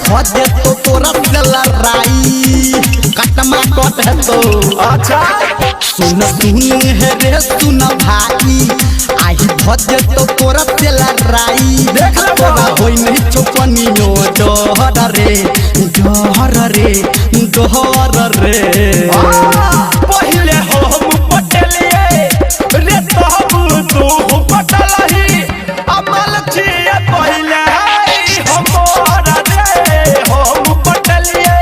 भजे तो तोरा से लड़ाई कटमा कट है तो अच्छा सुन है रे सुन भाई आई भजे तो तोरा से लड़ाई देख तोरा होई नहीं चौपनियो डहर रे पहले हम पटलिए रे तब तू पटलही अमल छिए पहले हमारा रे हम पटलिए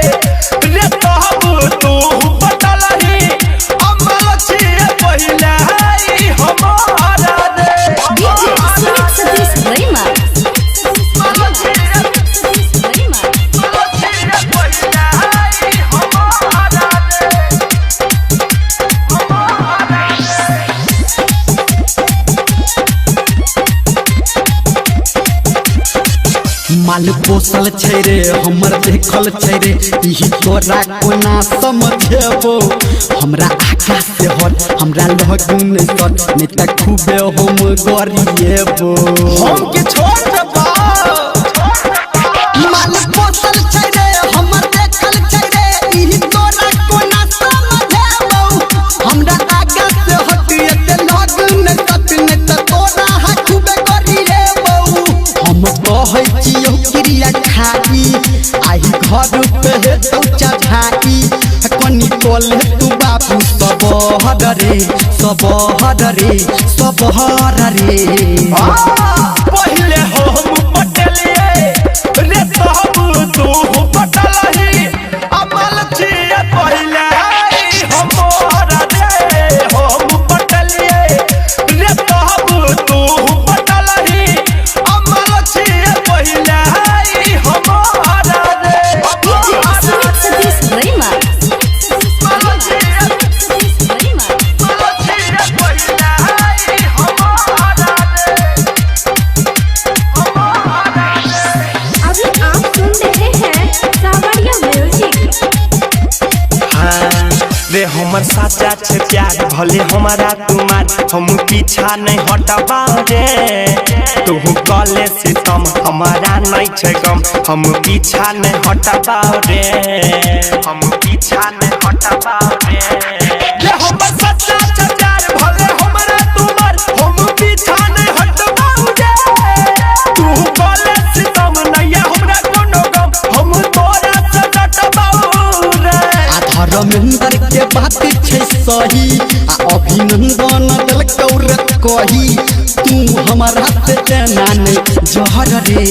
रे तब तू पटलही अमल छिए पहले हमारा रे DJ Sonic Satish Verma. माल पोसल छै रे हमर देखल छै रे ई तोरा कोना समझेबो हमरा आकाश से हट हमरा लगन सट नै त खूबे हम गरिएबो हम के छोड़ देबा माल पोसल छै रे हमर देखल छै रे ई तोरा कोना समझेबो हमरा आकाश से हट एते लगन सट नै त तोरा खूबे गरिएबो हम कहै छियौ क्रिया खाई आई घर पे हे तो चढ़ाई कनी कोले तू बाबू सब हर रे पहले हम पटलिए रे तब तू पटलही अमल छिए पहले हमारा रे हम पटलिए रे तब तू पटलही अमल छिए पहले हमारा रे DJ Sonic Satish Verma. अभी आप सुन रहे हैं सावरिया म्यूजिक। रे हमर साचा छे प्यार भले हमारा तुम्हार हम पीछा नहीं हटबा रे तू कले सितम हमारा नहीं छे गम हम पीछा नहीं हटबा रे हम पीछा नहीं हटबा रे हमर साचा छे प्यार भले हमारा तुम्हार हम पीछा नहीं हटबा रे तू कले सितम नहीं हमरा कोनो गम हम तोरा से डटबा रे धर्मेंद्र के बात छै सही आ अभिनंदन दिल कौरत कही तू हमारा से जना नहीं जहर रे